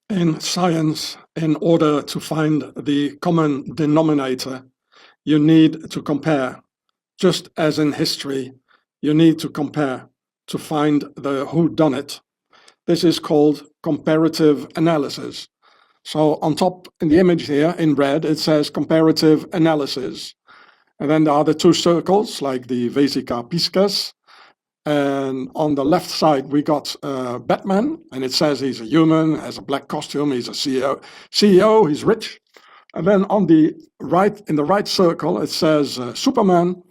In science, in order to find the common denominator, you need to compare. Just as in history, you need to compare to find the whodunit. This is called comparative analysis. So on top in the image here in red, it says comparative analysis. And then there are the two circles like the Vesica Pisces. And on the left side, we got Batman, and it says he's a human, has a black costume, he's a CEO, he's rich. And then on the right, in the right circle, it says Superman,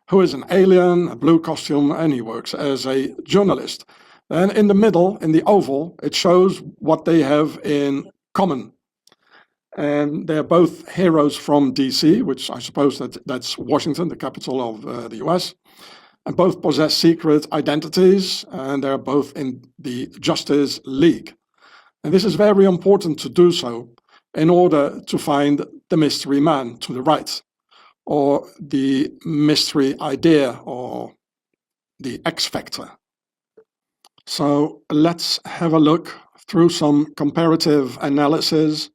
who is an alien, a blue costume, and he works as a journalist. And in the middle, in the oval, it shows what they have in common. And they're both heroes from DC, which I suppose that's Washington, the capital of the US. And both possess secret identities, and they're both in the Justice League. And this is very important to do so in order to find the mystery man to the right, or the mystery idea, or the X factor. So let's have a look through some comparative analysis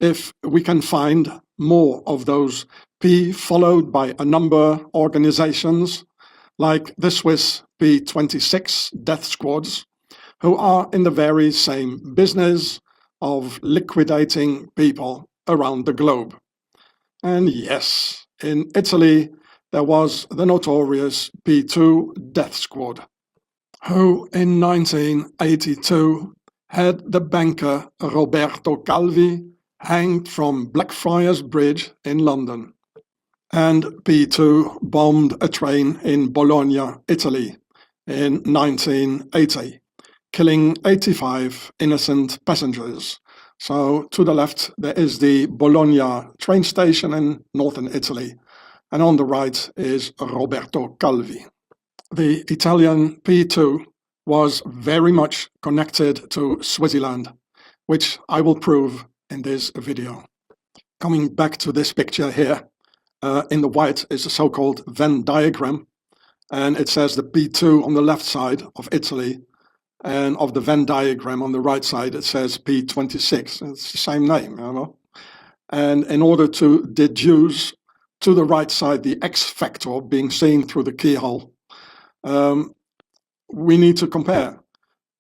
if we can find more of those P followed by a number organizations like the Swiss P26 death squads, who are in the very same business of liquidating people around the globe. And yes, in Italy, there was the notorious P2 death squad, who in 1982 had the banker Roberto Calvi hanged from Blackfriars Bridge in London. And P2 bombed a train in Bologna, Italy in 1980, killing 85 innocent passengers. So to the left, there is the Bologna train station in northern Italy, and on the right is Roberto Calvi. The Italian P2 was very much connected to Swaziland, which I will prove in this video. Coming back to this picture here, in the white is the so-called Venn diagram, and it says the P2 on the left side of Italy, and of the Venn diagram on the right side it says P26. It's the same name, you know? And in order to deduce to the right side the X factor being seen through the keyhole, we need to compare.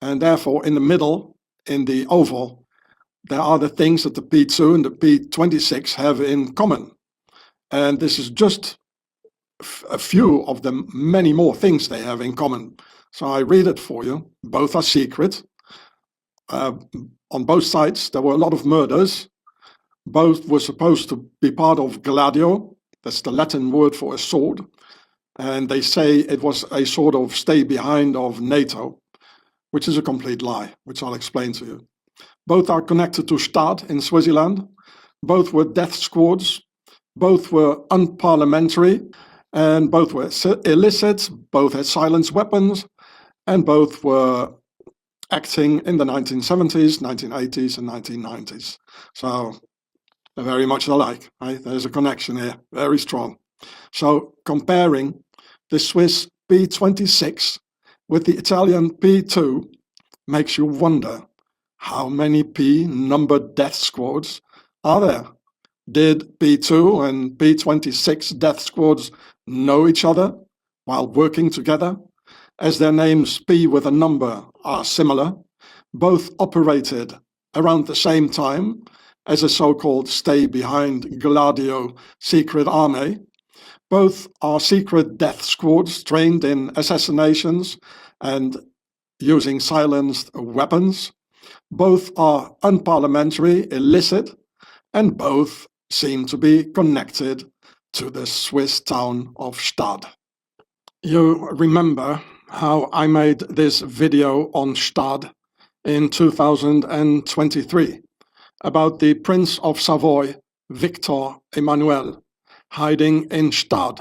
And therefore, in the middle, in the oval, there are the things that the P2 and the P26 have in common. And this is just a few of the many more things they have in common. So I read it for you. Both are secret. On both sides, there were a lot of murders. Both were supposed to be part of Gladio. That's the Latin word for a sword. And they say it was a sort of stay behind of NATO, which is a complete lie, which I'll explain to you. Both are connected to Stad in Swaziland. Both were death squads. Both were unparliamentary, and both were illicit, both had silenced weapons, and both were acting in the 1970s, 1980s, and 1990s. So they're very much alike, right? There's a connection here, very strong. So comparing the Swiss P26 with the Italian P2 makes you wonder, how many P-numbered death squads are there? Did P2 and P26 death squads know each other while working together? As their names P with a number are similar, both operated around the same time as a so-called stay-behind Gladio secret army. Both are secret death squads trained in assassinations and using silenced weapons. Both are unparliamentary, illicit, and both seem to be connected to the Swiss town of Stad. You remember how I made this video on Stad in 2023 about the Prince of Savoy, Victor Emmanuel, hiding in Stad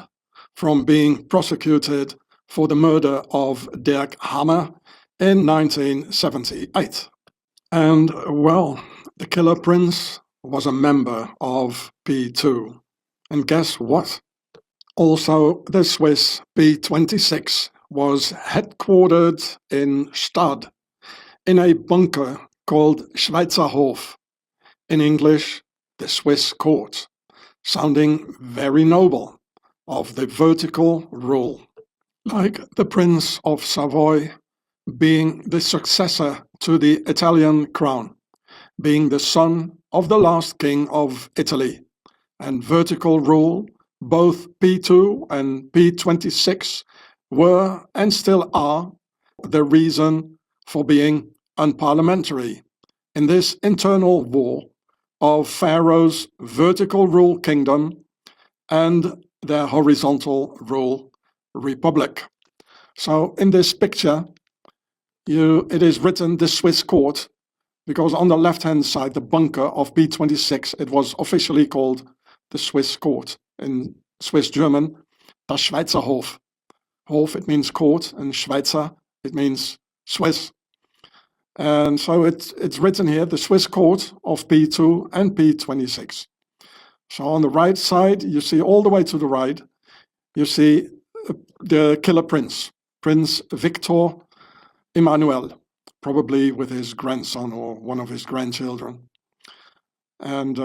from being prosecuted for the murder of Dirk Hammer in 1978. And, well, the killer prince was a member of P2. And guess what? Also, the Swiss P26 was headquartered in Stad, in a bunker called Schweizer Hof, in English, the Swiss court, sounding very noble, of the vertical rule. Like the Prince of Savoy being the successor to the Italian crown, being the son of the last king of Italy, and vertical rule, both P2 and P26 were and still are the reason for being unparliamentary in this internal war of Pharaoh's vertical rule kingdom and their horizontal rule republic. So in this picture, it is written the Swiss court, because on the left-hand side, the bunker of P26, it was officially called the Swiss court. In Swiss German, das Schweizer Hof. Hof, it means court, and Schweizer, it means Swiss. And so it's written here, the Swiss court of P2 and P26. So on the right side, you see all the way to the right, you see the killer prince, Prince Victor Emmanuel, probably with his grandson or one of his grandchildren. And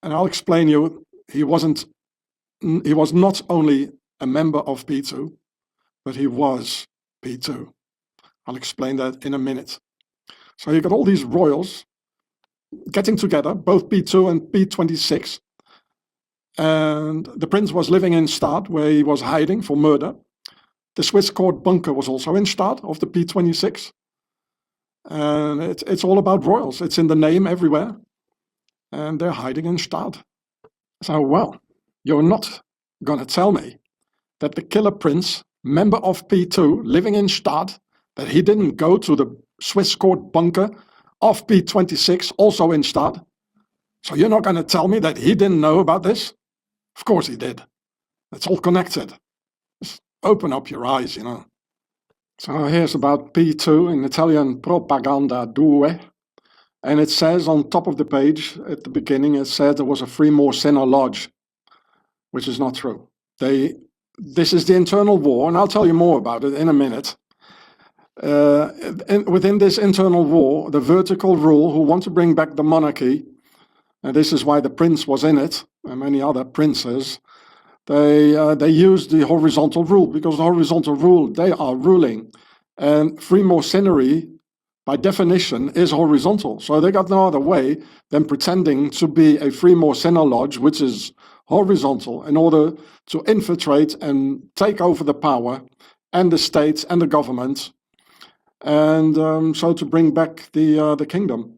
I'll explain you, he was not only a member of P2, but he was P2. I'll explain that in a minute. So you got all these royals getting together, both P2 and P26, and the prince was living in Stad, where he was hiding for murder. The Swiss court bunker was also in Stad of the P26. And it's all about royals. It's in the name everywhere. And they're hiding in Stad. So, well, you're not going to tell me that the killer prince, member of P2, living in Stad, that he didn't go to the Swiss court bunker of P26, also in Stad. So you're not going to tell me that he didn't know about this? Of course he did. It's all connected. Just open up your eyes, you know. So here's about P2 in Italian Propaganda 2. And it says on top of the page, at the beginning, it says there was a Freemasonic lodge, which is not true. This is the internal war, and I'll tell you more about it in a minute. Within this internal war, the vertical rule who want to bring back the monarchy, and this is why the prince was in it, and many other princes, they use the horizontal rule, because the horizontal rule, they are ruling. And Freemasonry, by definition, is horizontal. So they got no other way than pretending to be a Freemasonic lodge, which is horizontal, in order to infiltrate and take over the power and the state and the government, and so to bring back the kingdom.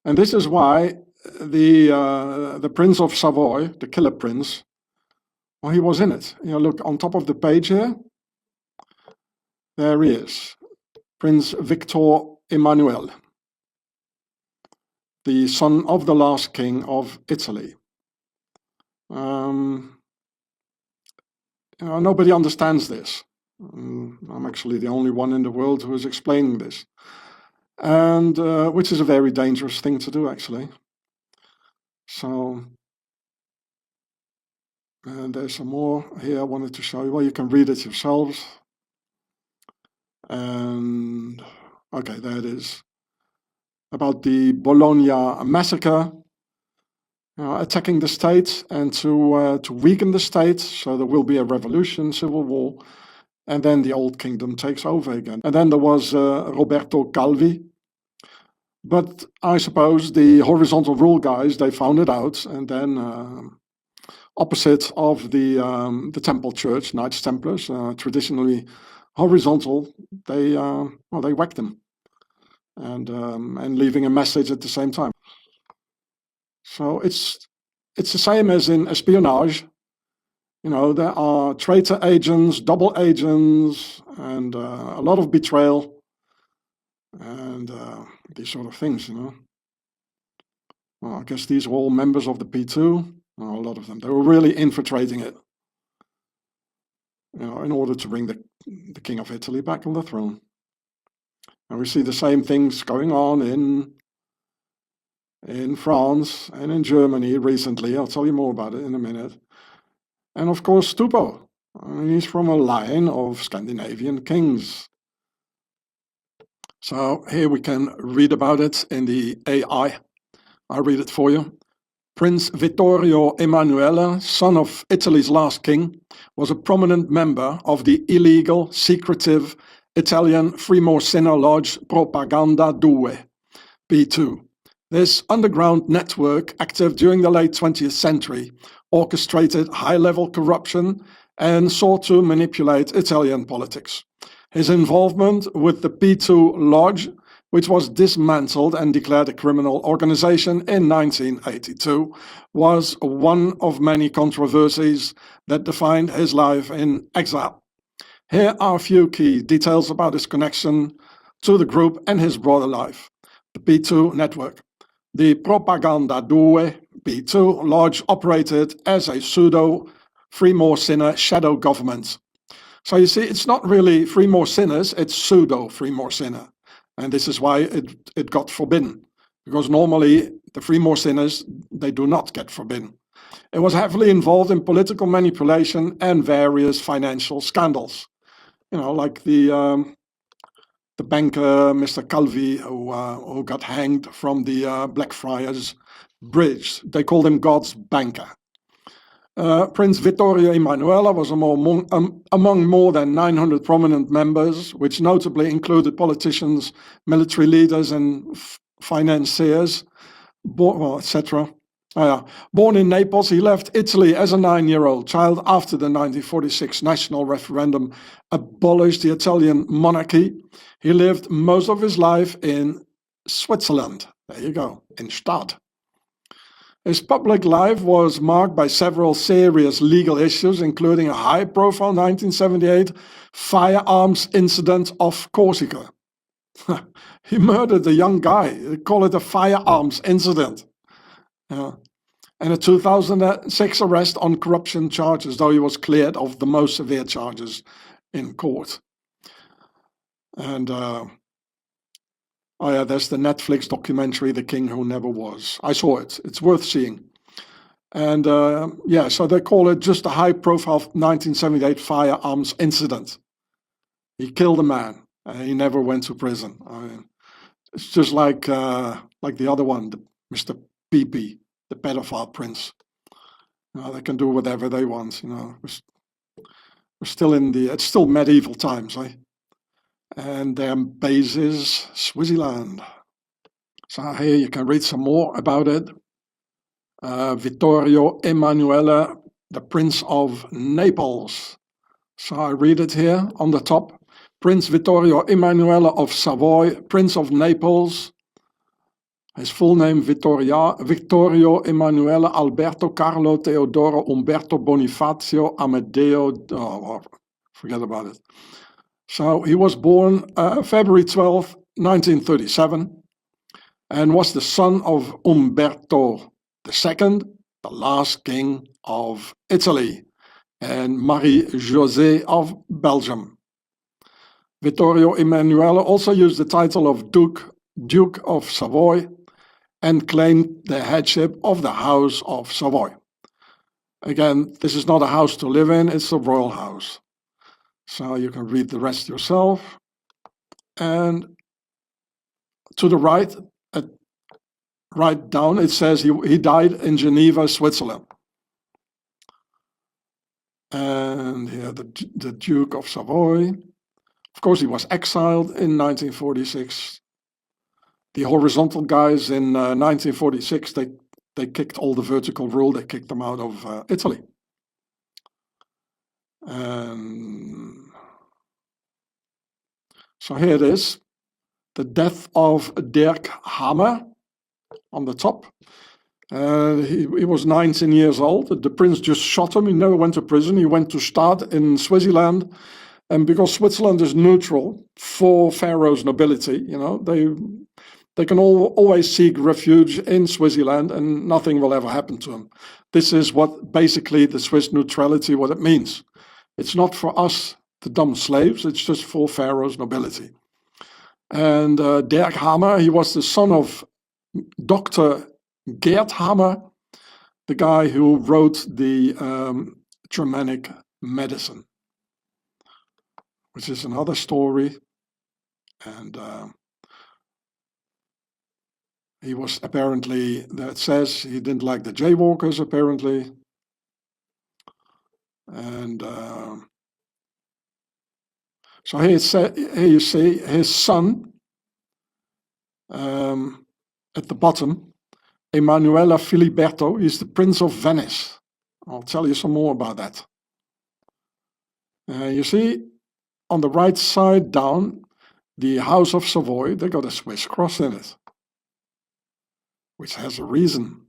And this is why the Prince of Savoy, the killer prince, well, he was in it. You know, look on top of the page here. There he is, Prince Victor Emmanuel, the son of the last king of Italy. You know, nobody understands this. I'm actually the only one in the world who is explaining this, and which is a very dangerous thing to do, actually. So, and there's some more here I wanted to show you. Well, you can read it yourselves. And okay, there it is. About the Bologna massacre, attacking the state and to weaken the state, so there will be a revolution, civil war, and then the old kingdom takes over again. And then there was Roberto Calvi. But I suppose the horizontal rule guys, they found it out, and then opposite of the Temple Church, Knights Templars, traditionally horizontal, they whacked them, and leaving a message at the same time. So it's the same as in espionage. You know, there are traitor agents, double agents, and a lot of betrayal, and these sort of things, you know. Well, I guess these were all members of the P2, a lot of them. They were really infiltrating it, you know, in order to bring the King of Italy back on the throne. And we see the same things going on in France and in Germany recently. I'll tell you more about it in a minute. And of course, Tupou. I mean, he's from a line of Scandinavian kings. So here we can read about it in the AI. I'll read it for you. Prince Vittorio Emanuele, son of Italy's last king, was a prominent member of the illegal, secretive Italian Freemasonry Lodge Propaganda 2, P2. This underground network, active during the late 20th century, orchestrated high-level corruption and sought to manipulate Italian politics. His involvement with the P2 Lodge, which was dismantled and declared a criminal organization in 1982, was one of many controversies that defined his life in exile. Here are a few key details about his connection to the group and his broader life. The P2 network. The Propaganda 2 P2 Lodge operated as a pseudo-Freemasonry shadow government. So you see, it's not really Freemasoners, it's pseudo-Freemasonry. And this is why it got forbidden, because normally the Freemasoners, they do not get forbidden. It was heavily involved in political manipulation and various financial scandals. You know, like the banker, Mr. Calvi, who got hanged from the Blackfriars Bridge. They called him God's banker. Prince Vittorio Emanuele was among more than 900 prominent members, which notably included politicians, military leaders, and financiers, etc. Born in Naples, he left Italy as a 9-year-old child after the 1946 national referendum abolished the Italian monarchy. He lived most of his life in Switzerland. There you go, in Stad. His public life was marked by several serious legal issues, including a high-profile 1978 firearms incident off Corsica. He murdered a young guy. They call it a firearms incident. And a 2006 arrest on corruption charges, though he was cleared of the most severe charges in court. And oh yeah, there's the Netflix documentary, The King Who Never Was. I saw it. It's worth seeing. And yeah, so they call it just a high-profile 1978 firearms incident. He killed a man, and he never went to prison. I mean, it's just like the other one, Mr. PP, the pedophile prince. You know, they can do whatever they want. You know, we're still in it's still medieval times, eh? And their base is Switzerland. So here you can read some more about it. Vittorio Emanuele, the Prince of Naples. So I read it here on the top. Prince Vittorio Emanuele of Savoy, Prince of Naples. His full name Vittorio Emanuele Alberto Carlo Teodoro Umberto Bonifacio Amadeo. Oh, forget about it. So he was born February 12, 1937, and was the son of Umberto II, the last king of Italy, and Marie-José of Belgium. Vittorio Emanuele also used the title of Duke of Savoy and claimed the headship of the House of Savoy. Again, this is not a house to live in, it's a royal house. So you can read the rest yourself. And to the right, right down, it says he died in Geneva, Switzerland. And here the Duke of Savoy. Of course, he was exiled in 1946. The horizontal guys in 1946, they kicked all the vertical rule, they kicked them out of Italy. And so here it is, the death of Dirk Hammer on the top. He was 19 years old. The prince just shot him. He never went to prison. He went to Stad in Switzerland. And because Switzerland is neutral for Pharaoh's nobility, you know, they can always seek refuge in Switzerland and nothing will ever happen to them. This is what basically the Swiss neutrality, what it means. It's not for us, the dumb slaves, it's just for Pharaoh's nobility. And Dirk Hammer, he was the son of Dr. Gerd Hammer, the guy who wrote the Germanic medicine, which is another story. And He was apparently, that says he didn't like the jaywalkers apparently. And so here you see his son at the bottom, Emanuela Filiberto. He's the Prince of Venice. I'll tell you some more about that. You see on the right side down, the House of Savoy, they got a Swiss cross in it, which has a reason.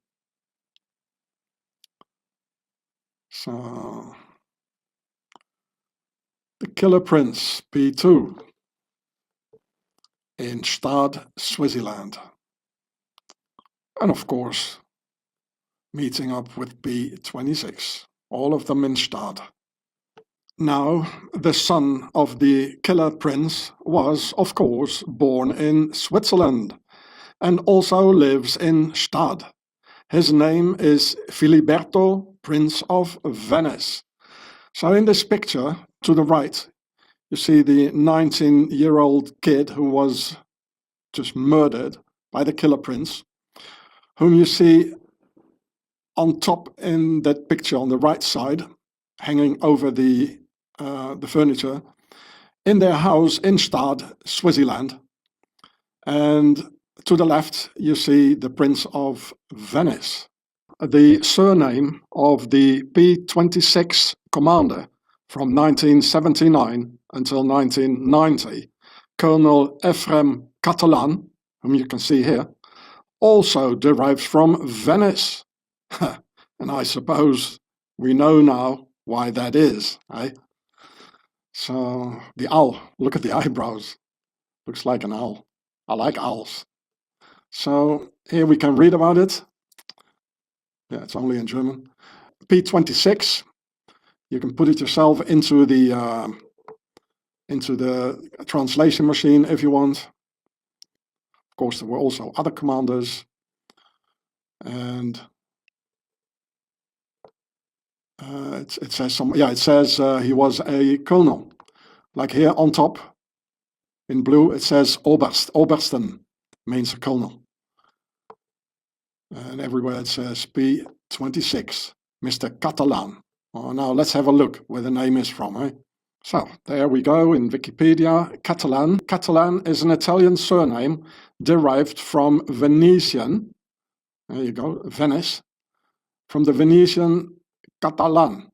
So, the Killer Prince, P2, in Stad, Swaziland. And of course, meeting up with P26, all of them in Stad. Now, the son of the Killer Prince was, of course, born in Switzerland and also lives in Stad. His name is Filiberto, Prince of Venice. So in this picture, to the right, you see the 19-year-old kid who was just murdered by the Killer Prince, whom you see on top in that picture on the right side, hanging over the furniture, in their house in Stad, Swaziland. And to the left, you see the Prince of Venice. The surname of the P26 commander from 1979 until 1990, Colonel Ephraim Catalan, whom you can see here, also derives from Venice. And I suppose we know now why that is, eh? So, the owl, look at the eyebrows. Looks like an owl. I like owls. So, here we can read about it. Yeah, it's only in German. P26, you can put it yourself into the translation machine if you want. Of course, there were also other commanders. And it says it says he was a colonel. Like here on top, in blue, it says Oberst. Obersten means a colonel. And everywhere it says P26, Mr. Catalan. Oh, now let's have a look where the name is from, eh? So, there we go in Wikipedia, Catalan. Catalan is an Italian surname derived from Venetian, there you go, Venice, from the Venetian Catalan.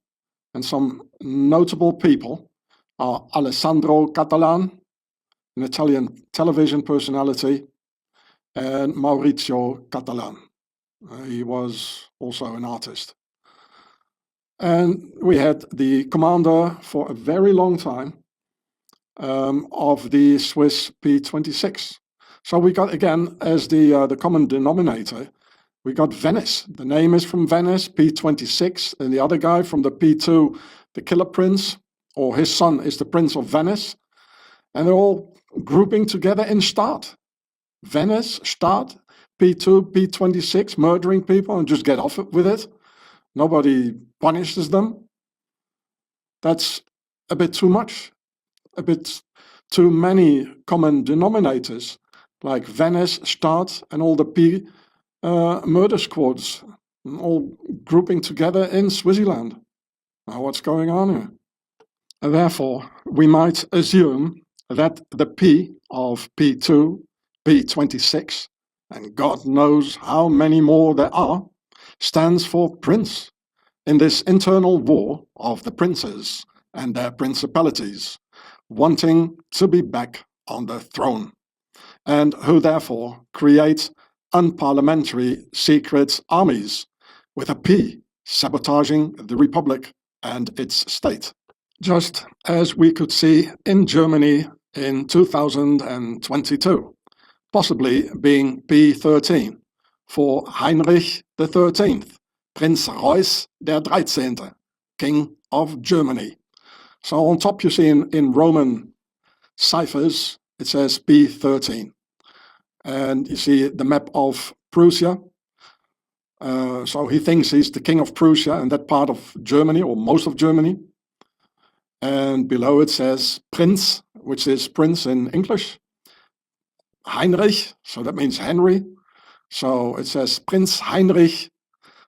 And some notable people are Alessandro Catalan, an Italian television personality, and Maurizio Catalan. He was also an artist. And we had the commander for a very long time of the Swiss P26. So we got, again, as the common denominator, we got Venice. The name is from Venice, P26, and the other guy from the P2, the Killer Prince, or his son is the Prince of Venice. And they're all grouping together in Stad. Venice, Stad, P2, P26, murdering people and just get off with it. Nobody punishes them. That's a bit too much, a bit too many common denominators, like Venice, Stad, and all the P murder squads, all grouping together in Swaziland. Now what's going on here? And therefore, we might assume that the P of P2, P26, and God knows how many more there are, stands for Prince in this internal war of the princes and their principalities, wanting to be back on the throne, and who therefore create unparliamentary secret armies with a P, sabotaging the Republic and its state. Just as we could see in Germany in 2022, possibly being P13 for Heinrich the 13th, Prinz Hross der 13th, King of Germany. So on top you see in Roman ciphers, it says P13. And you see the map of Prussia. So he thinks he's the king of Prussia and that part of Germany, or most of Germany. And below it says Prince, which is prince in English. Heinrich, so that means Henry. So it says Prince Heinrich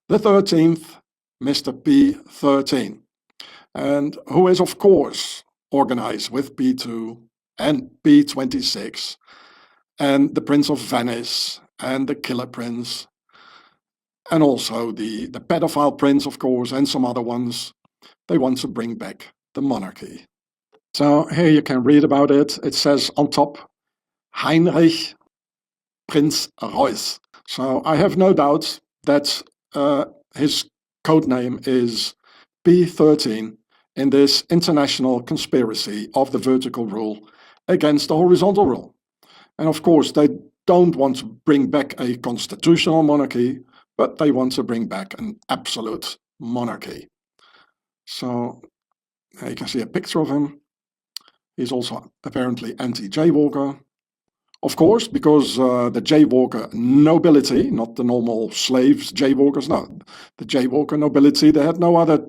the 13th, Mr. P13, and who is of course organized with P2 and P26 and the Prince of Venice and the Killer Prince and also the pedophile prince, of course, and some other ones. They want to bring back the monarchy. So here you can read about it. It says on top, Heinrich Prince Hross. So I have no doubt that his code name is P13 in this international conspiracy of the vertical rule against the horizontal rule. And of course, they don't want to bring back a constitutional monarchy, but they want to bring back an absolute monarchy. So you can see a picture of him. He's also apparently anti-jaywalker. Of course, because the jaywalker nobility, not the normal slaves, jaywalkers, no. The jaywalker nobility, they had no other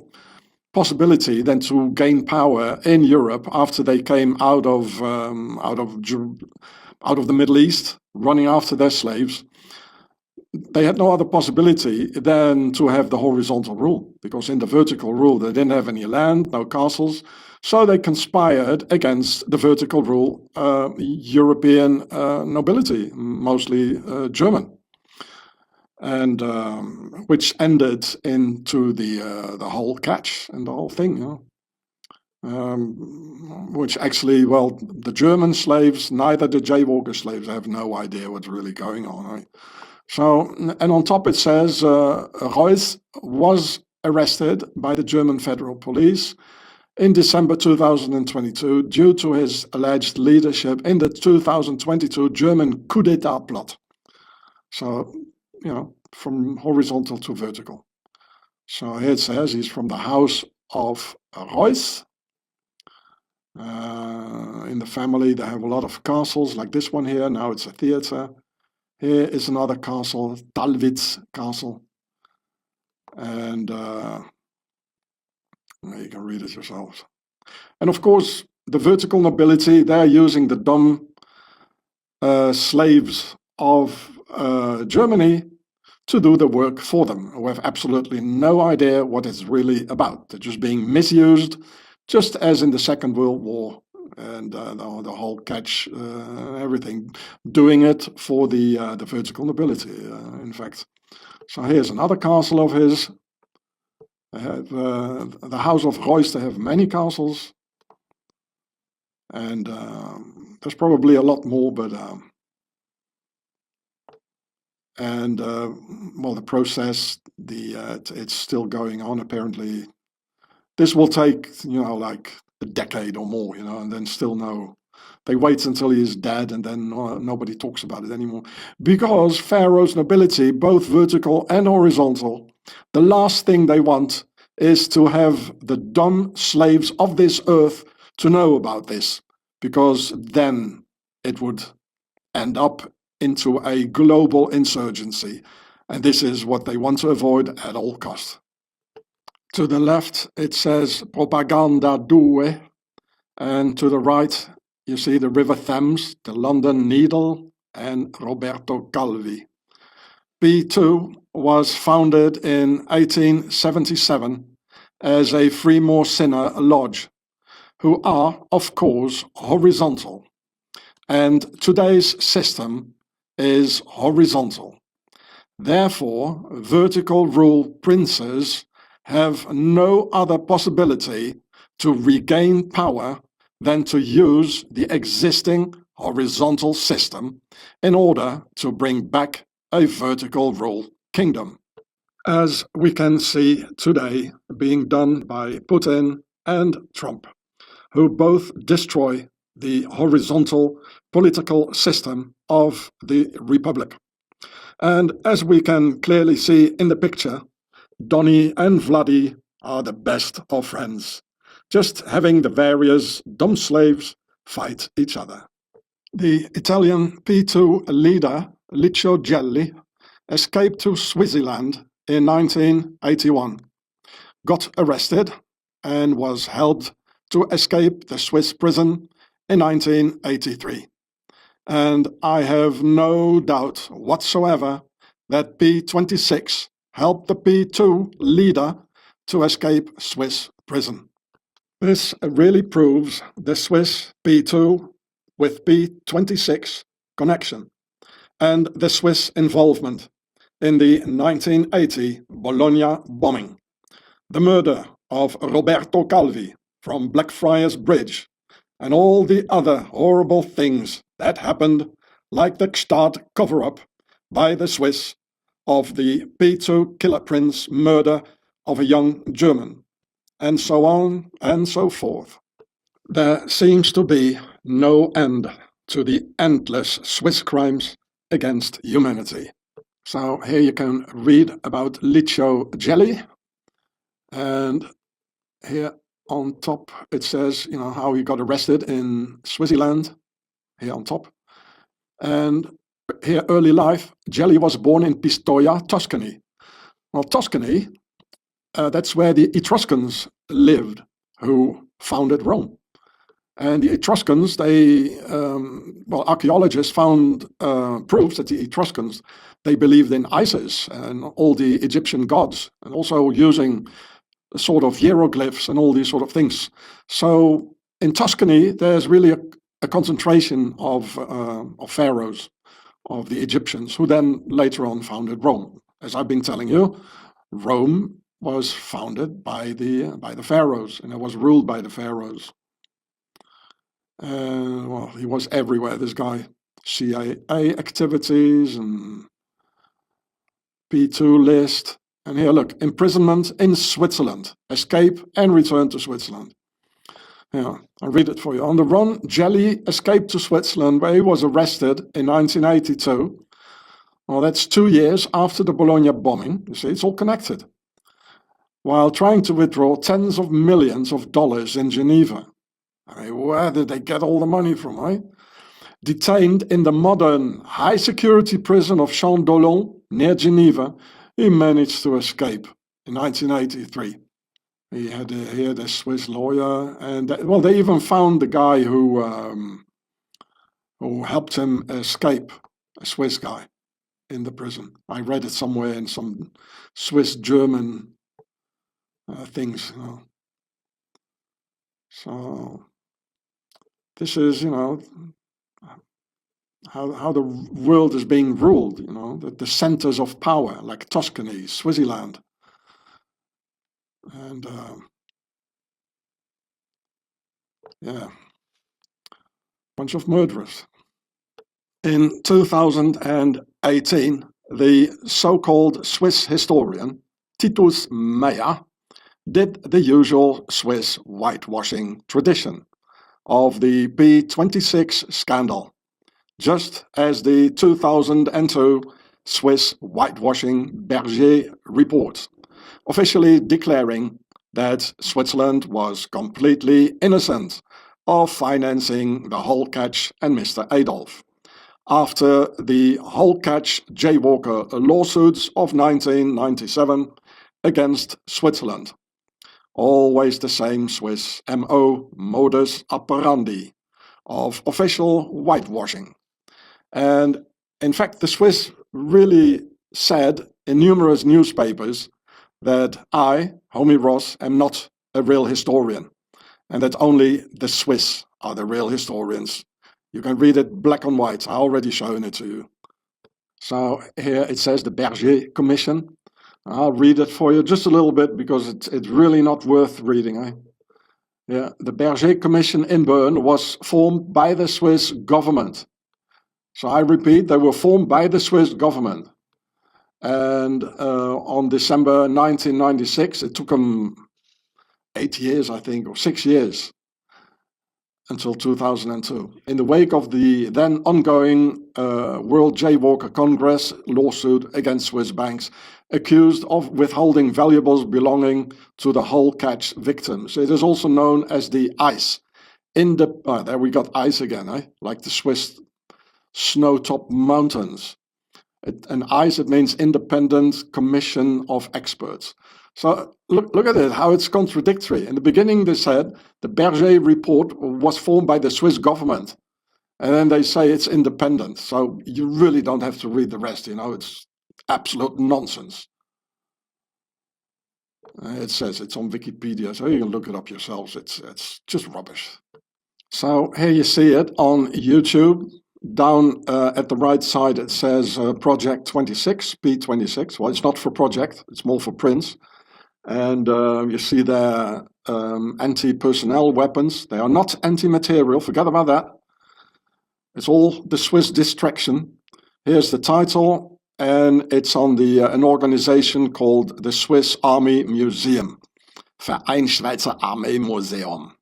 possibility than to gain power in Europe after they came out of the Middle East, running after their slaves. They had no other possibility than to have the horizontal rule, because in the vertical rule they didn't have any land, no castles, so they conspired against the vertical rule European nobility, mostly German, and which ended into the whole catch and the whole thing, you know? Which actually, well, the German slaves, neither the jaywalker slaves, have no idea what's really going on, right? So, and on top it says Hross was arrested by the German Federal Police in December 2022 due to his alleged leadership in the 2022 German coup d'etat plot. So, you know, from horizontal to vertical. So here it says he's from the house of Hross. In the family they have a lot of castles like this one here, now it's a theater. Here is another castle, Talwitz Castle, and you can read it yourselves. And of course, the vertical nobility, they're using the dumb slaves of Germany to do the work for them, who have absolutely no idea what it's really about. They're just being misused, just as in the Second World War. And the whole catch, everything, doing it for the vertical nobility, in fact. So here's another castle of his. They have the house of Hross, they have many castles. And there's probably a lot more, but... well, the process, it's still going on, apparently. This will take, you know, like a decade or more, you know, and then still no. They wait until he is dead and then nobody talks about it anymore. Because Pharaoh's nobility, both vertical and horizontal, the last thing they want is to have the dumb slaves of this earth to know about this, because then it would end up into a global insurgency. And this is what they want to avoid at all costs. To the left, it says Propaganda Due, and to the right, you see the River Thames, the London Needle, and Roberto Calvi. P2 was founded in 1877 as a Freemasonic lodge, who are, of course, horizontal. And today's system is horizontal. Therefore, vertical rule princes have no other possibility to regain power than to use the existing horizontal system in order to bring back a vertical rule kingdom, as we can see today being done by Putin and Trump, who both destroy the horizontal political system of the Republic. And as we can clearly see in the picture, Donny and Vladdy are the best of friends, just having the various dumb slaves fight each other. The Italian P2 leader, Licio Gelli, escaped to Switzerland in 1981, got arrested, and was helped to escape the Swiss prison in 1983. And I have no doubt whatsoever that P26 helped the P2 leader to escape Swiss prison. This really proves the Swiss P2 with P26 connection and the Swiss involvement in the 1980 Bologna bombing, the murder of Roberto Calvi from Blackfriars Bridge, and all the other horrible things that happened, like the Gstaad cover-up by the Swiss of the P2 killer prince murder of a young German, and so on and so forth. There seems to be no end to the endless Swiss crimes against humanity. So here you can read about litcho jelly, and here on top it says, you know, how he got arrested in Switzerland, here on top. And here, early life, Jelly was born in Pistoia, Tuscany. Well, Tuscany, that's where the Etruscans lived, who founded Rome. And the Etruscans, well, archaeologists found proofs that the Etruscans, they believed in Isis and all the Egyptian gods, and also using sort of hieroglyphs and all these sort of things. So in Tuscany, there's really a concentration of pharaohs, of the Egyptians, who then later on founded Rome. As I've been telling you, Rome was founded by the pharaohs, and it was ruled by the pharaohs. Well, he was everywhere, this guy. CIA activities and P2 list. And here, look, imprisonment in Switzerland, escape and return to Switzerland. Yeah, I'll read it for you. On the run, Jelly escaped to Switzerland, where he was arrested in 1982. Well, that's 2 years after the Bologna bombing. You see, it's all connected. While trying to withdraw tens of millions of dollars in Geneva. I mean, where did they get all the money from, eh? Detained in the modern high-security prison of Champ-Dollon, near Geneva, he managed to escape in 1983. He had a Swiss lawyer, and well, they even found the guy who helped him escape, a Swiss guy, in the prison. I read it somewhere in some Swiss-German things, you know. So this is, you know, how the world is being ruled, you know, the centers of power, like Tuscany, Switzerland. And yeah, bunch of murderers. In 2018, the so-called Swiss historian Titus Meyer did the usual Swiss whitewashing tradition of the P26 scandal, just as the 2002 Swiss whitewashing Berger report, officially declaring that Switzerland was completely innocent of financing the G.I.U.R.E.H and Mr. Adolf, after the G.I.U.R.E.H jaywalker lawsuits of 1997 against Switzerland. Always the same Swiss MO, modus operandi, of official whitewashing. And in fact, the Swiss really said in numerous newspapers that I, homie Hross, am not a real historian, and that only the Swiss are the real historians. You can read it black and white. I already shown it to you. So here it says the Berger Commission. I'll read it for you just a little bit because it's really not worth reading. Eh? Yeah, the Berger Commission in Bern was formed by the Swiss government. So I repeat, they were formed by the Swiss government. And on December 1996, it took them 8 years, I think, or 6 years, until 2002. In the wake of the then ongoing World Jaywalker Congress lawsuit against Swiss banks, accused of withholding valuables belonging to the G.I.U.R.E.H victims. It is also known as the ICE. There we got ICE again, eh? Like the Swiss snow-top mountains. And ICE, it means Independent Commission of Experts. So look at it, how it's contradictory. In the beginning they said the Berger report was formed by the Swiss government. And then they say it's independent. So you really don't have to read the rest, you know, it's absolute nonsense. It says it's on Wikipedia, so you can look it up yourselves. It's just rubbish. So here you see it on YouTube. Down at the right side it says Project 26, P26. Well, it's not for project, it's more for Prince. And you see their anti-personnel weapons. They are not anti-material, forget about that. It's all the Swiss distraction. Here's the title, and it's on the an organization called the Swiss Army Museum. Verein Schweizer Armee Museum.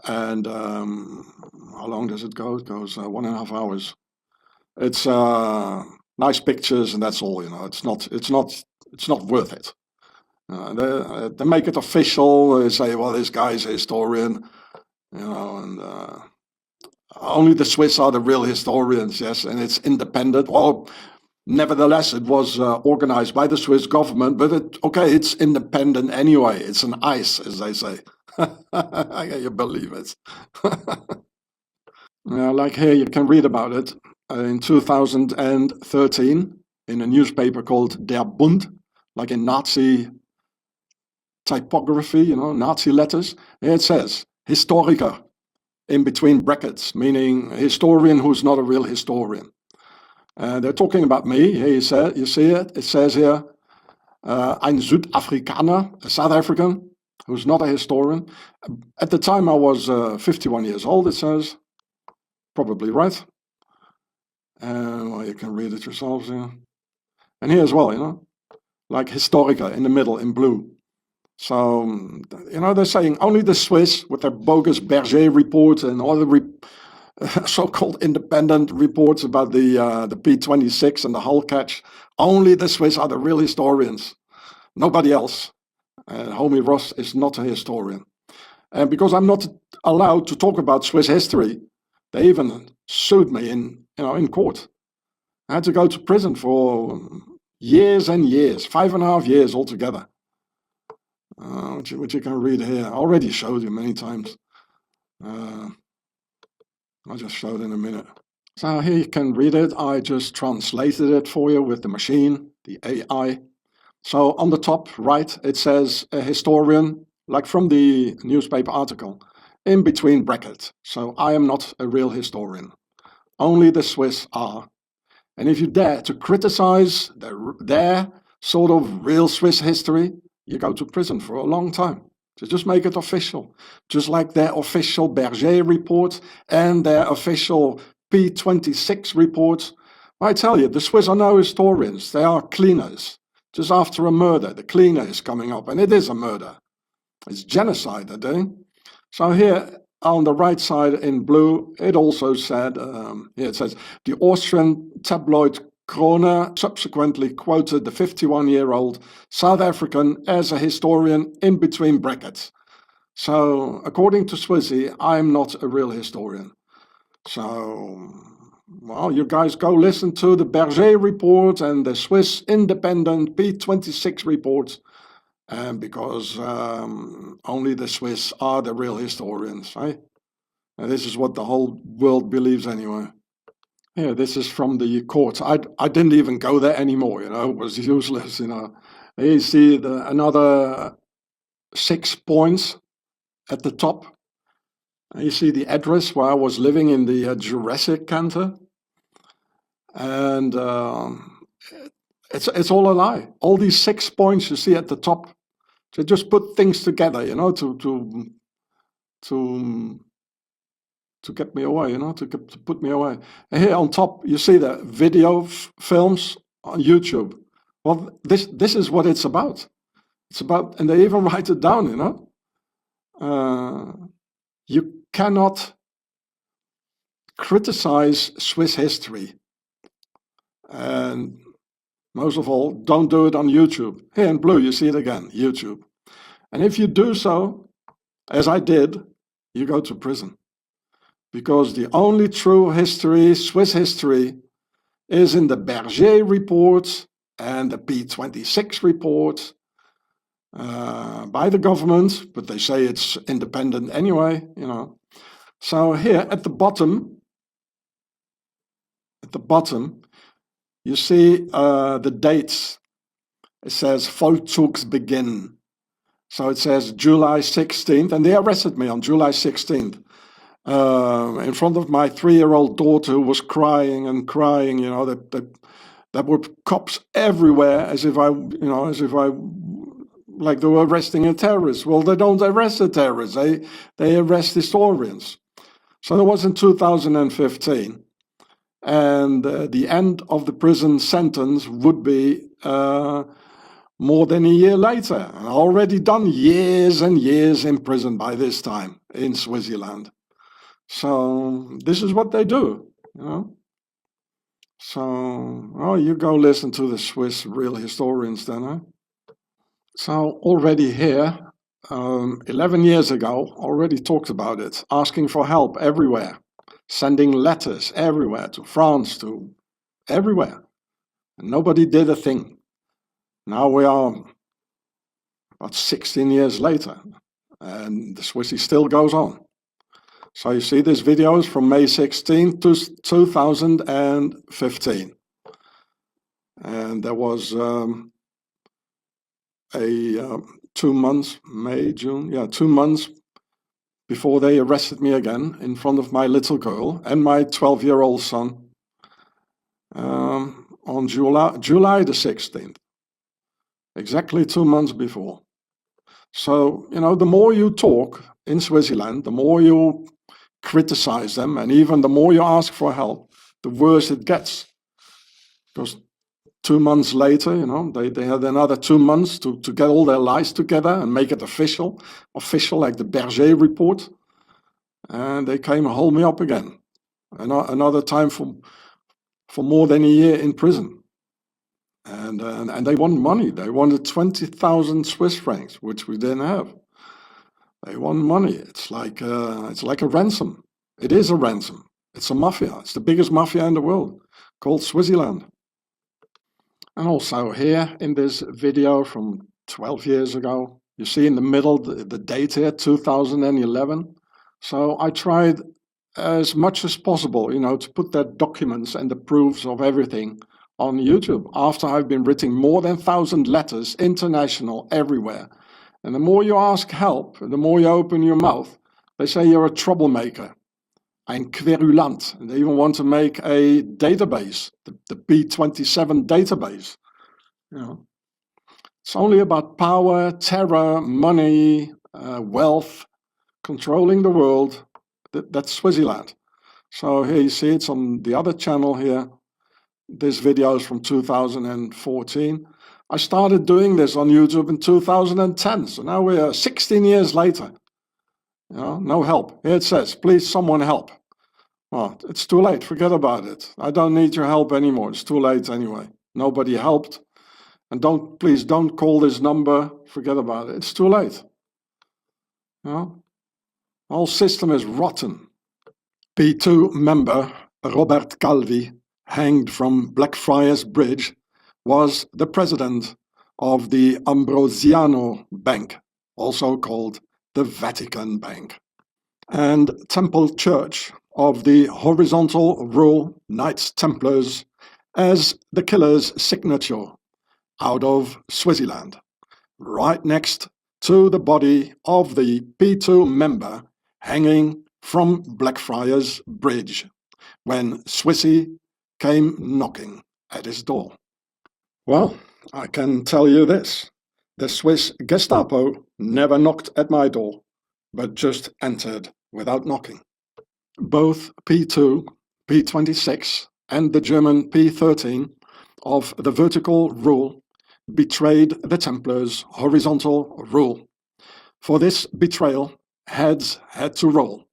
And how long does it go? It goes 1.5 hours. It's nice pictures, and that's all. You know, it's not worth it. They make it official. They say, well, this guy's a historian, you know, and only the Swiss are the real historians, yes, and it's independent. Well, nevertheless, it was organized by the Swiss government, but it's independent anyway. It's an ICE, as they say. Can you believe it? Like here, you can read about it in 2013 in a newspaper called Der Bund, like in Nazi typography, you know, Nazi letters. Here it says, Historiker, in between brackets, meaning a historian who's not a real historian. They're talking about me. Here you see it. It says here, ein Südafrikaner, a South African, who's not a historian. At the time I was 51 years old, it says. Probably right. Well, you can read it yourselves here. And here as well, you know, like Historiker in the middle in blue. So, you know, they're saying only the Swiss with their bogus Berger report and all the so-called independent reports about the P26 and the hull catch, only the Swiss are the real historians. Nobody else. Homie Hross is not a historian. And because I'm not allowed to talk about Swiss history, they even sued me in court. I had to go to prison for years and years, 5.5 years altogether. Which you can read here. I already showed you many times. I'll just show it in a minute. So here you can read it. I just translated it for you with the machine, the AI. So on the top right, it says a historian, like from the newspaper article, in between brackets. So I am not a real historian. Only the Swiss are. And if you dare to criticize their sort of real Swiss history, you go to prison for a long time. So just make it official. Just like their official Berger report and their official P26 report. I tell you, the Swiss are no historians. They are cleaners. Just after a murder, the cleaner is coming up, and it is a murder. It's genocide they're doing. So here on the right side in blue, it also said, here it says, the Austrian tabloid Krone subsequently quoted the 51-year-old South African as a historian in between brackets. So according to Swissy, I'm not a real historian. So, well, you guys go listen to the Berger report and the Swiss independent P26 reports. Because only the Swiss are the real historians, right? And this is what the whole world believes anyway. Yeah, this is from the court. I didn't even go there anymore, you know, it was useless, you know. You see another 6 points at the top. You see the address where I was living in the Jurassic canton. And it's all a lie. All these 6 points you see at the top, to just put things together, you know, to get me away, you know, to put me away. And here on top, you see the video films on YouTube. Well, this is what it's about. It's about, and they even write it down, you know. You cannot criticize Swiss history. And most of all, don't do it on YouTube. Here in blue, you see it again, YouTube. And if you do so, as I did, you go to prison. Because the only true history, Swiss history, is in the Berger report and the P26 report by the government, but they say it's independent anyway, you know. So here at the bottom, you see the dates. It says Vollzugsbeginn. So it says July 16th, and they arrested me on July 16th. In front of my 3-year-old daughter, who was crying and crying, you know, that were cops everywhere, as if like they were arresting a terrorist. Well, they don't arrest a terrorist, they arrest historians. So that was in 2015. And the end of the prison sentence would be more than a year later. I already done years and years in prison by this time in Switzerland. So this is what they do, you know. So, oh, you go listen to the Swiss real historians then, huh? So already here, 11 years ago, already talked about it, asking for help everywhere, sending letters everywhere, to France, to everywhere. And nobody did a thing. Now we are about 16 years later, and the Swissy still goes on. So you see these videos from May 16, 2015. And there was 2 months, May, June, 2 months before they arrested me again in front of my little girl and my 12-year-old son on July the 16th, exactly 2 months before. So, you know, the more you talk in Switzerland, the more you criticize them, and even the more you ask for help, the worse it gets. Because 2 months later, you know, they had another 2 months to get all their lies together and make it official like the Berger report. And they came and hold me up again. Another time for more than a year in prison. And they want money. They wanted 20,000 Swiss francs, which we didn't have. They want money. It's like a ransom. It is a ransom. It's a mafia. It's the biggest mafia in the world, called Switzerland. And also here in this video from 12 years ago, you see in the middle the date here, 2011. So I tried as much as possible, you know, to put the documents and the proofs of everything on YouTube, after I've been writing more than 1,000 letters, international, everywhere. And the more you ask help, the more you open your mouth, they say you're a troublemaker, ein Querulant. And they even want to make a database, the P27 database. You know, it's only about power, terror, money, wealth, controlling the world. That's Switzerland. So here you see it's on the other channel here. This video is from 2014. I started doing this on YouTube in 2010, so now we are 16 years later. You know, no help. Here it says, please someone help. Well, it's too late, forget about it. I don't need your help anymore, it's too late anyway. Nobody helped. And please don't call this number, forget about it, it's too late. You know, the whole system is rotten. P2 member Robert Calvi, hanged from Blackfriars Bridge, was the president of the Ambrosiano Bank, also called the Vatican Bank, and Temple Church of the Horizontal Rule Knights Templars as the killer's signature out of Switzerland, right next to the body of the P2 member hanging from Blackfriars Bridge when Swissy came knocking at his door. Well, I can tell you this. The Swiss Gestapo never knocked at my door, but just entered without knocking. Both P2, P26 and the German P13 of the vertical rule betrayed the Templars' horizontal rule. For this betrayal, heads had to roll,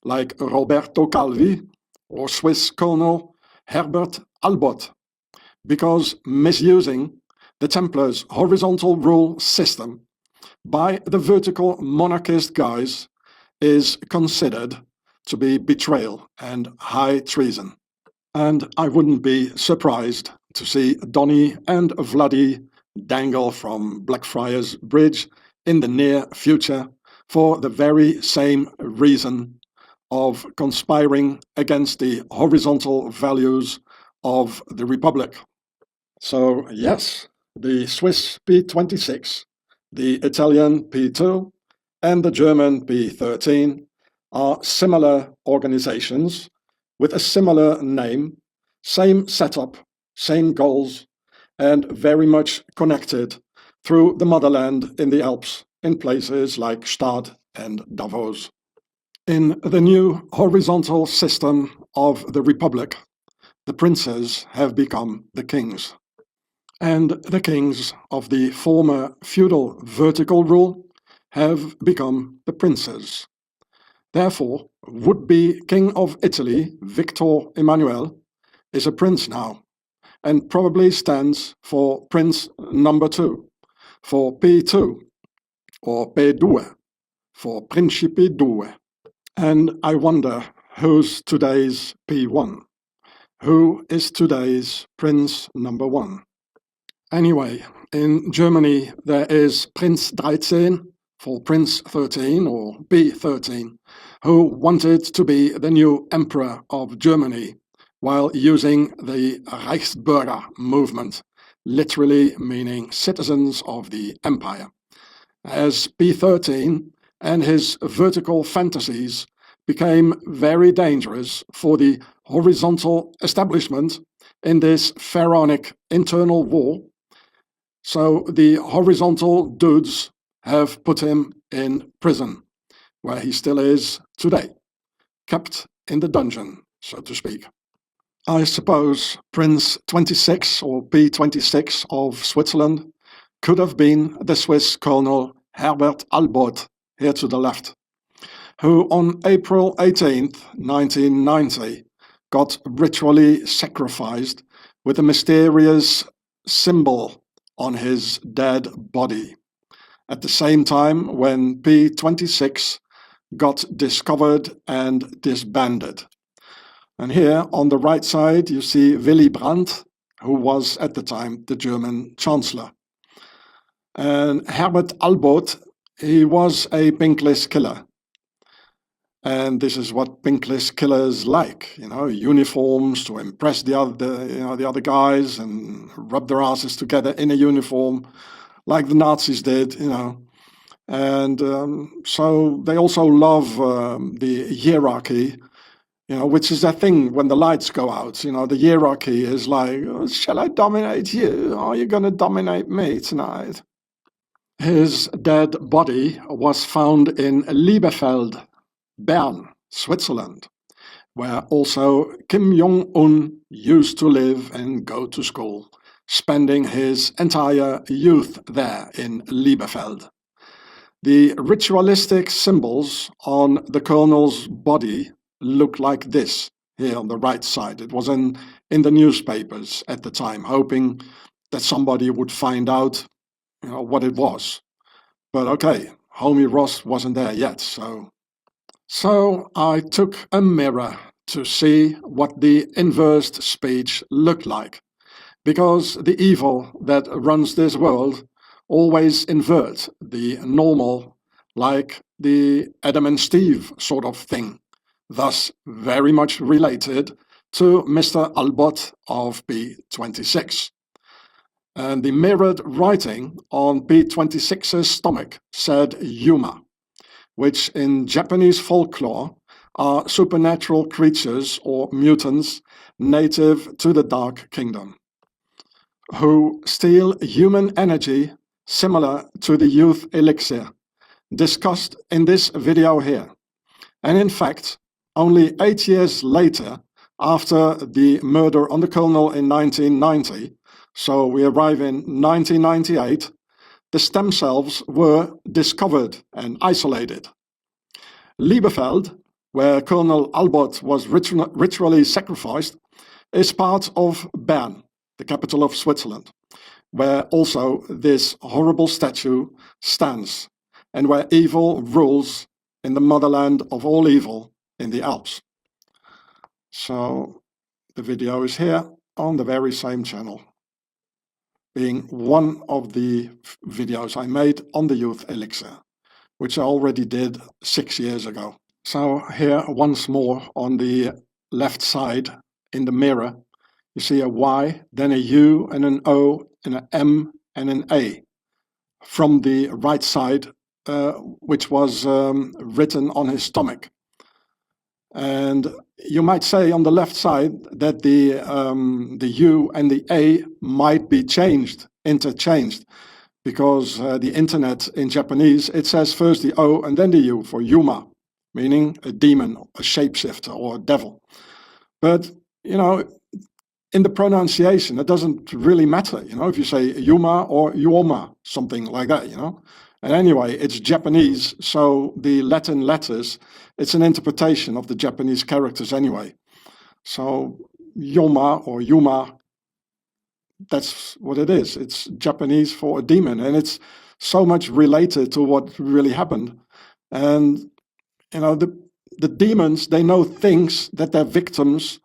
like Roberto Calvi or Swiss Colonel Herbert Albot, because misusing the Templars' horizontal rule system by the vertical monarchist guys is considered to be betrayal and high treason. And I wouldn't be surprised to see Donny and Vladdy dangle from Blackfriars Bridge in the near future for the very same reason of conspiring against the horizontal values of the Republic. So yes, the Swiss P26, the Italian P2, and the German P13 are similar organizations with a similar name, same setup, same goals, and very much connected through the motherland in the Alps, in places like Stade and Davos. In the new horizontal system of the Republic, the princes have become the kings. And the kings of the former feudal vertical rule have become the princes. Therefore, would-be King of Italy, Victor Emmanuel, is a prince now, and probably stands for Prince number 2, for P2, or P2, for Principe 2. And I wonder, who's today's P1? Who is today's Prince number 1? Anyway, in Germany there is Prince 13 for Prince 13 or B13, who wanted to be the new Emperor of Germany while using the Reichsbürger movement, literally meaning citizens of the empire. As B13 and his vertical fantasies became very dangerous for the horizontal establishment in this pharaonic internal war, so the horizontal dudes have put him in prison, where he still is today, kept in the dungeon, so to speak. I suppose Prince 26 or P26 of Switzerland could have been the Swiss Colonel Herbert Albert, here to the left, who on April 18th, 1990, got ritually sacrificed with a mysterious symbol on his dead body, at the same time when P26 got discovered and disbanded. And here on the right side you see Willy Brandt, who was at the time the German Chancellor. And Herbert Albert, he was a pinkless killer. And this is what pinkless killers like, uniforms to impress the other guys and rub their asses together in a uniform, like the Nazis did, And so they also love the hierarchy, which is that thing when the lights go out. The hierarchy is like, shall I dominate you? Are you going to dominate me tonight? His dead body was found in Liebefeld, Bern, Switzerland, where also Kim Jong-un used to live and go to school, spending his entire youth there in Liebefeld. The ritualistic symbols on the colonel's body look like this, here on the right side. It was in the newspapers at the time, hoping that somebody would find out what it was. But okay, homie Hross wasn't there yet, So I took a mirror to see what the inversed speech looked like, because the evil that runs this world always invert the normal, like the Adam and Steve sort of thing, thus very much related to Mr. Albert of P26. And the mirrored writing on P26's stomach said Yuma, which in Japanese folklore are supernatural creatures or mutants native to the Dark Kingdom, who steal human energy similar to the youth elixir, discussed in this video here. And in fact, only 8 years later, after the murder on the colonel in 1990, so we arrive in 1998, the stem cells were discovered and isolated. Liebefeld, where Colonel Albert was ritually sacrificed, is part of Bern, the capital of Switzerland, where also this horrible statue stands, and where evil rules in the motherland of all evil in the Alps. So the video is here on the very same channel, being one of the videos I made on the youth elixir, which I already did 6 years ago. So here once more on the left side in the mirror, You see a Y, then a U and an O and an M and an A from the right side, which was written on his stomach. And you might say on the left side that the U and the A might be interchanged, because the internet in Japanese, it says first the O and then the U for Yuma, meaning a demon, a shapeshifter, or a devil. But, you know, in the pronunciation, it doesn't really matter, you know, if you say Yuma or Yuoma, something like that, you know. And anyway, it's Japanese, so the Latin letters, it's an interpretation of the Japanese characters anyway. So Yoma or Yuma, that's what it is. It's Japanese for a demon, and it's so much related to what really happened. And, you know, the demons, they know things that their victims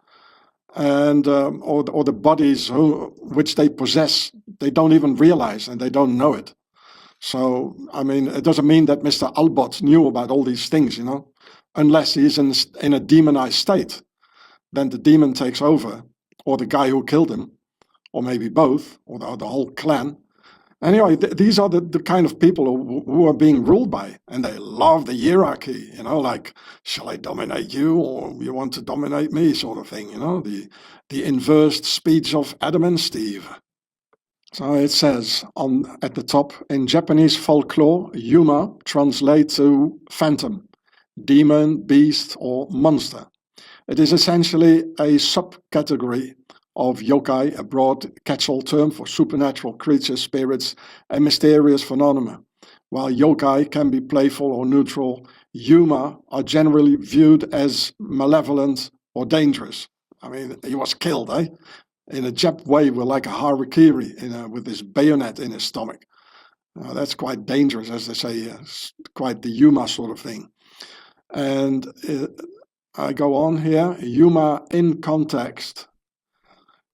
and or the bodies which they possess, they don't even realize, and they don't know it. So, I mean, it doesn't mean that Mr. Albot knew about all these things, you know, unless he's in a demonized state. Then the demon takes over, or the guy who killed him, or maybe both, or the whole clan. Anyway, these are the kind of people who are being ruled by, and they love the hierarchy, you know, like, shall I dominate you, or you want to dominate me, sort of thing, you know, the inversed speech of Adam and Steve. So it says at the top, in Japanese folklore, Yuma translates to phantom, demon, beast, or monster. It is essentially a subcategory of yokai, a broad catch-all term for supernatural creatures, spirits, and mysterious phenomena. While yokai can be playful or neutral, Yuma are generally viewed as malevolent or dangerous. I mean, he was killed, in a Jap way, with like a harakiri, with this bayonet in his stomach. That's quite dangerous, as they say, quite the Yuma sort of thing. And I go on here, Yuma in context.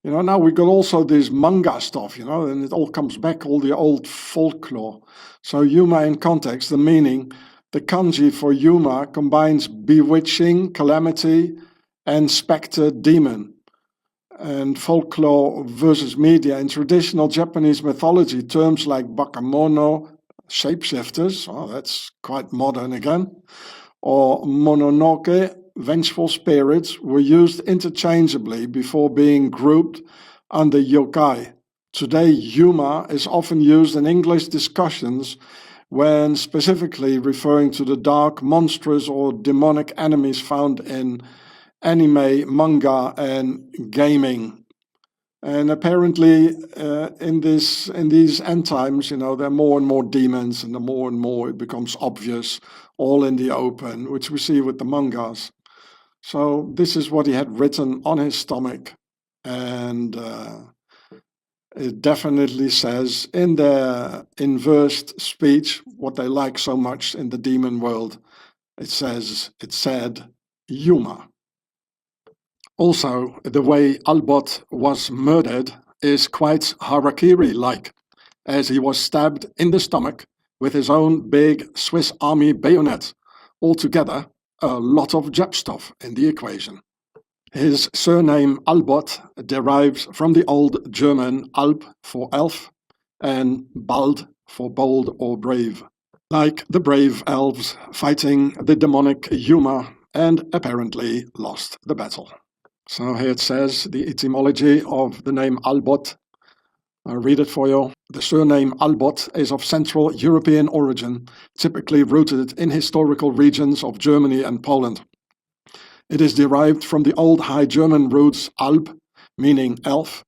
You know, now we got also this manga stuff, you know, and it all comes back, all the old folklore. So Yuma in context, the meaning, the kanji for Yuma combines bewitching, calamity, and specter, demon. And folklore versus media. In traditional Japanese mythology, terms like bakemono, shapeshifters, oh, that's quite modern again, or mononoke, vengeful spirits, were used interchangeably before being grouped under yokai. Today, Yuma is often used in English discussions when specifically referring to the dark, monstrous, or demonic enemies found in anime, manga, and gaming. And apparently, in these end times, you know, there are more and more demons, and the more and more it becomes obvious, all in the open, which we see with the mangas. So this is what he had written on his stomach, and it definitely says in their inversed speech what they like so much in the demon world. It said Yuma. Also, the way Albot was murdered is quite harakiri-like, as he was stabbed in the stomach with his own big Swiss Army bayonet. Altogether, a lot of Jap stuff in the equation. His surname Albot derives from the old German Alp for elf and Bald for bold or brave, like the brave elves fighting the demonic Yuma and apparently lost the battle. So here it says the etymology of the name Albot. I'll read it for you. The surname Albot is of Central European origin, typically rooted in historical regions of Germany and Poland. It is derived from the Old High German roots Alb, meaning elf,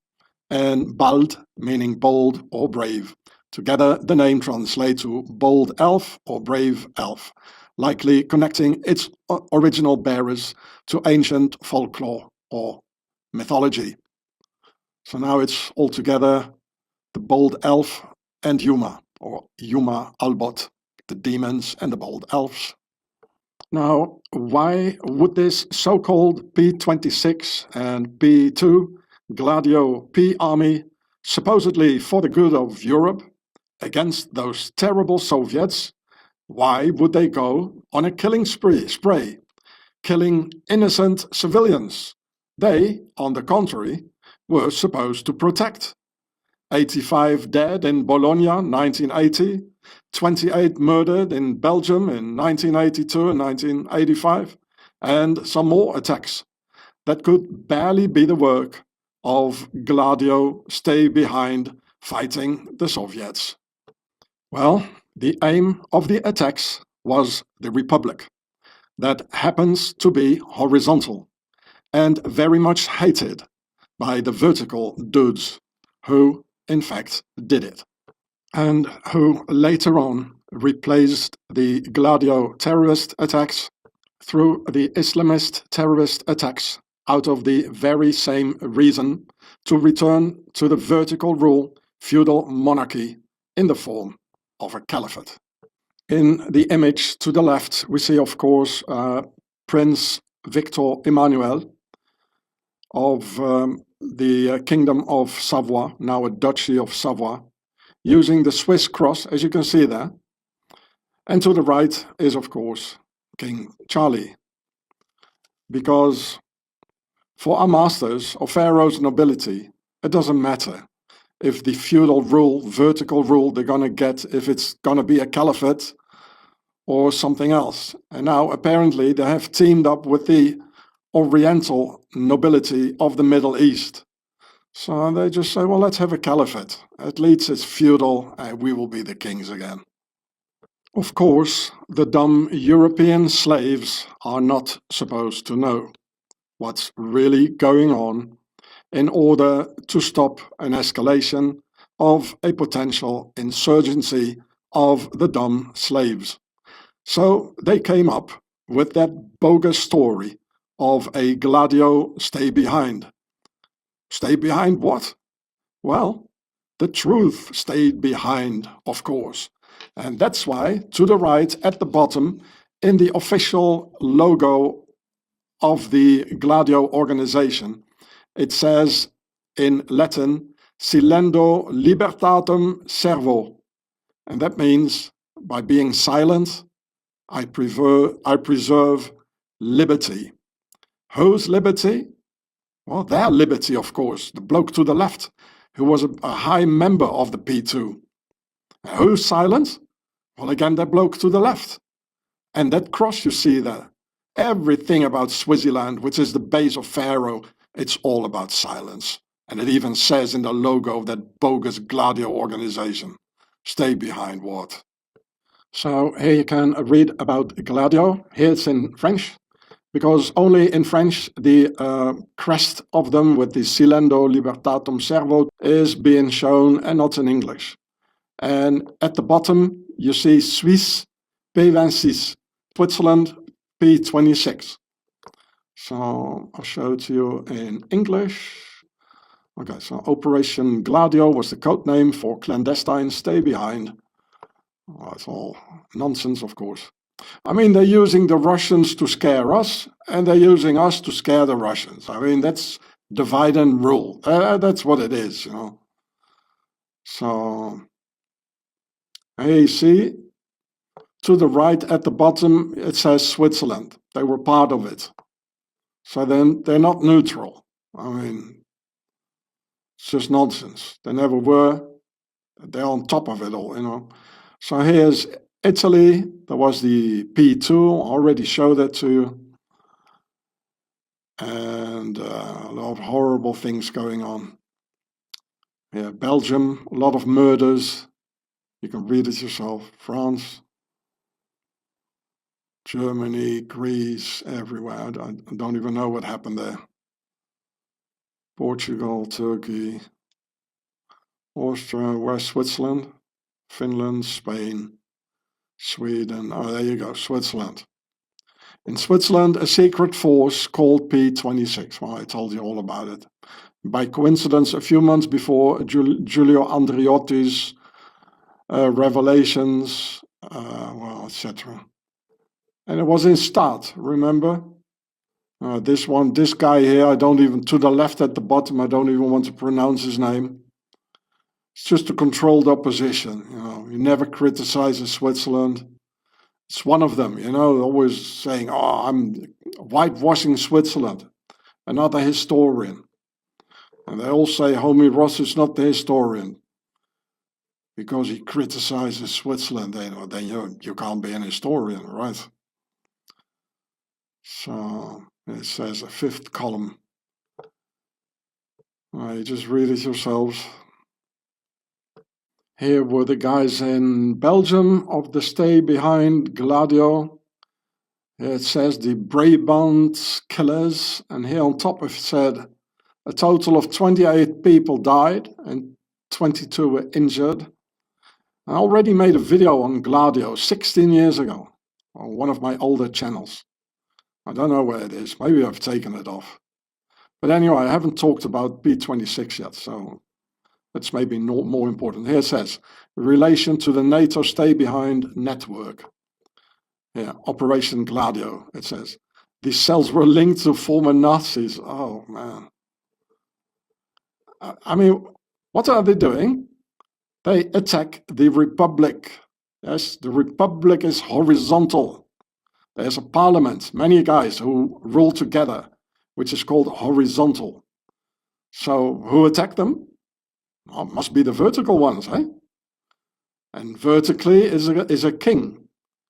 and Bald, meaning bold or brave. Together, the name translates to bold elf or brave elf, likely connecting its original bearers to ancient folklore or mythology. So now it's all together the bold elf and Yuma, or Yuma Albot, the demons and the bold elves. Now, why would this so-called P26 and P2 Gladio P army, supposedly for the good of Europe, against those terrible Soviets, why would they go on a killing spree, killing innocent civilians? They, on the contrary, were supposed to protect. 85 dead in Bologna, 1980, 28 murdered in Belgium in 1982 and 1985, and some more attacks that could barely be the work of Gladio stay behind fighting the Soviets. Well, the aim of the attacks was the Republic, that happens to be horizontal and very much hated by the vertical dudes who, in fact, did it, and who later on replaced the Gladio terrorist attacks through the Islamist terrorist attacks out of the very same reason, to return to the vertical rule feudal monarchy in the form of a caliphate. In the image to the left, we see, of course, Prince Victor Emmanuel of the Kingdom of Savoy, now a Duchy of Savoy, using the Swiss cross, as you can see there. And to the right is, of course, King Charlie. Because for our masters of Pharaoh's nobility, it doesn't matter if the feudal rule, vertical rule they're going to get, if it's going to be a caliphate or something else. And now apparently they have teamed up with the Oriental nobility of the Middle East. So they just say, well, let's have a caliphate. At least it's feudal and we will be the kings again. Of course, the dumb European slaves are not supposed to know what's really going on in order to stop an escalation of a potential insurgency of the dumb slaves. So they came up with that bogus story of a Gladio stay behind. Stay behind what? Well, the truth stayed behind, of course. And that's why, to the right at the bottom, in the official logo of the Gladio organization, it says in Latin, silendo libertatem servo. And that means, by being silent, I preserve liberty. Whose liberty? Well, their liberty, of course. The bloke to the left, who was a high member of the P2. Who's silent? Well, again, that bloke to the left. And that cross you see there. Everything about Swaziland, which is the base of Pharaoh, it's all about silence. And it even says in the logo of that bogus Gladio organization, stay behind what? So here you can read about Gladio. Here it's in French, because only in French the crest of them with the silendo libertatum servo is being shown and not in English. And at the bottom you see Suisse P26, Switzerland P26. So I'll show it to you in English. Okay, so Operation Gladio was the code name for clandestine stay behind. Well, it's all nonsense, of course. I mean, they're using the Russians to scare us, and they're using us to scare the Russians. I mean, that's divide and rule. That's what it is, you know. So, here you see, to the right at the bottom, it says Switzerland. They were part of it. So then they're not neutral. I mean, it's just nonsense. They never were. They're on top of it all, you know. So here's Italy. There was the P2. I already showed that to you. And a lot of horrible things going on. Yeah, Belgium, a lot of murders. You can read it yourself. France, Germany, Greece, everywhere. I don't even know what happened there. Portugal, Turkey, Austria, West Switzerland, Finland, Spain, Sweden. Oh, there you go, Switzerland. In Switzerland, a secret force called P26. Well, I told you all about it. By coincidence, a few months before Giulio Andreotti's revelations, well, etc. And it was in Stad, remember? This guy here, I don't even, to the left at the bottom, I don't even want to pronounce his name. It's just a controlled opposition, you know. You never criticize Switzerland. It's one of them, you know, always saying, oh, I'm whitewashing Switzerland. Another historian. And they all say homie Hross is not the historian because he criticizes Switzerland. Then you can't be an historian, right? So it says a fifth column. You just read it yourselves. Here were the guys in Belgium of the stay behind Gladio. It says the Brabant killers, and here on top it said a total of 28 people died and 22 were injured. I already made a video on Gladio 16 years ago on one of my older channels. I don't know where it is, maybe I've taken it off. But anyway, I haven't talked about P26 yet, so that's maybe more important. Here it says, relation to the NATO stay-behind network. Yeah, Operation Gladio, it says. These cells were linked to former Nazis. Oh, man. I mean, what are they doing? They attack the Republic. Yes, the Republic is horizontal. There's a parliament, many guys who rule together, which is called horizontal. So who attacked them? Well, must be the vertical ones, eh? And vertically is a king.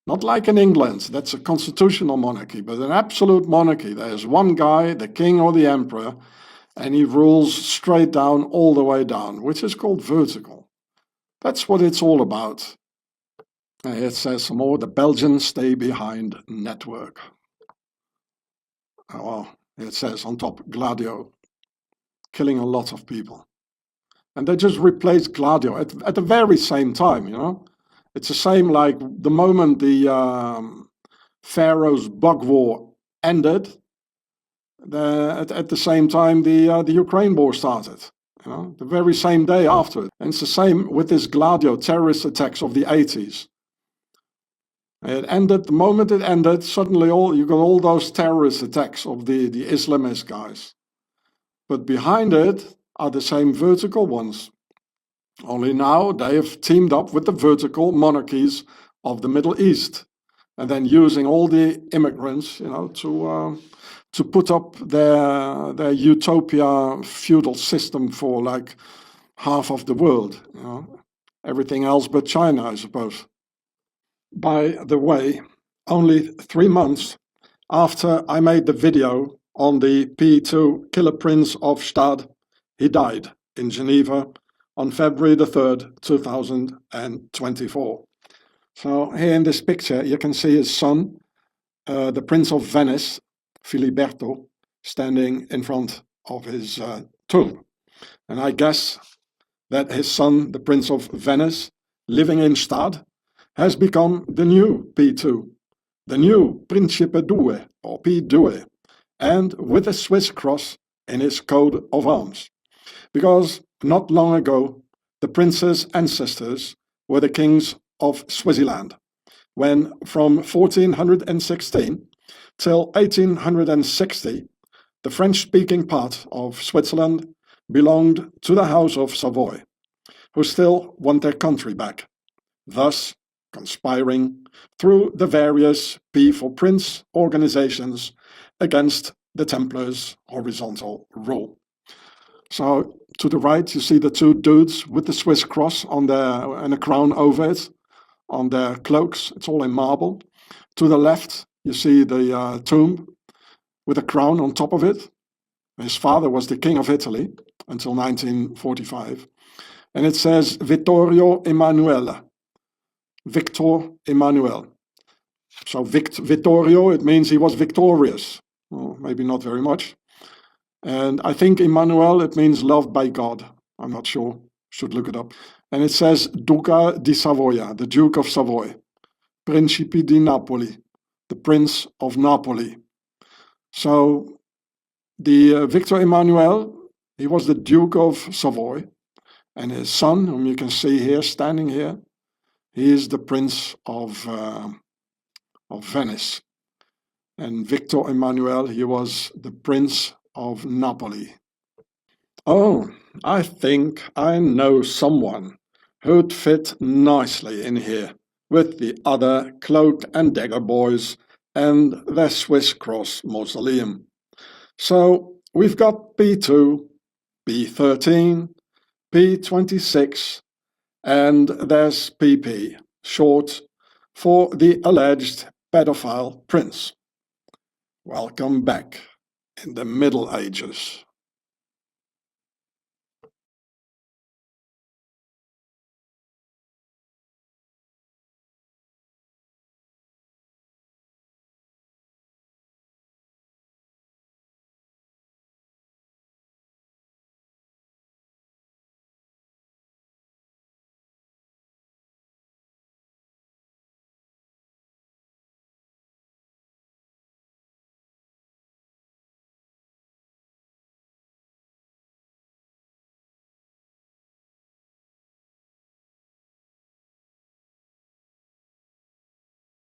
Not like in England, that's a constitutional monarchy, but an absolute monarchy. There's one guy, the king or the emperor, and he rules straight down, all the way down, which is called vertical. That's what it's all about. It says some more, the Belgian stay-behind network. Oh, well, it says on top, Gladio, killing a lot of people. And they just replaced Gladio at the very same time, you know. It's the same like the moment the Pharaoh's bug war ended, at the same time the Ukraine war started, you know, the very same day after it. And it's the same with this Gladio terrorist attacks of the 80s. It ended, the moment it ended, suddenly you got all those terrorist attacks of the Islamist guys. But behind it are the same vertical ones. Only now they have teamed up with the vertical monarchies of the Middle East. And then using all the immigrants, you know, to put up their utopia feudal system for like half of the world, you know. Everything else but China, I suppose. By the way, only 3 months after I made the video on the P2 killer prince of Stade, he died in Geneva on February the 3rd, 2024. So here in this picture, you can see his son, the Prince of Venice, Filiberto, standing in front of his tomb. And I guess that his son, the Prince of Venice, living in Stade, has become the new P2, the new Principe 2 or P2, and with a Swiss cross in his coat of arms. Because not long ago, the prince's ancestors were the kings of Swaziland, when from 1416 till 1860, the French-speaking part of Switzerland belonged to the House of Savoy, who still want their country back, thus conspiring through the various P for Prince organizations against the Templars' horizontal rule. So to the right, you see the two dudes with the Swiss cross on their and a crown over it, on their cloaks. It's all in marble. To the left, you see the tomb with a crown on top of it. His father was the king of Italy until 1945. And it says Vittorio Emanuele. Victor Emmanuel. So Vittorio, it means he was victorious. Well, maybe not very much. And I think Emmanuel, it means loved by God. I'm not sure. Should look it up. And it says Duca di Savoia, the Duke of Savoy. Principe di Napoli, the Prince of Napoli. So the Victor Emmanuel, he was the Duke of Savoy. And his son, whom you can see here, standing here, he is the Prince of Venice. And Victor Emmanuel, he was the Prince of Napoli. Oh, I think I know someone who'd fit nicely in here with the other cloak and dagger boys and their Swiss cross mausoleum. So we've got P2, P13, P26, and there's PP, short for the alleged pedophile prince. Welcome back in the Middle Ages.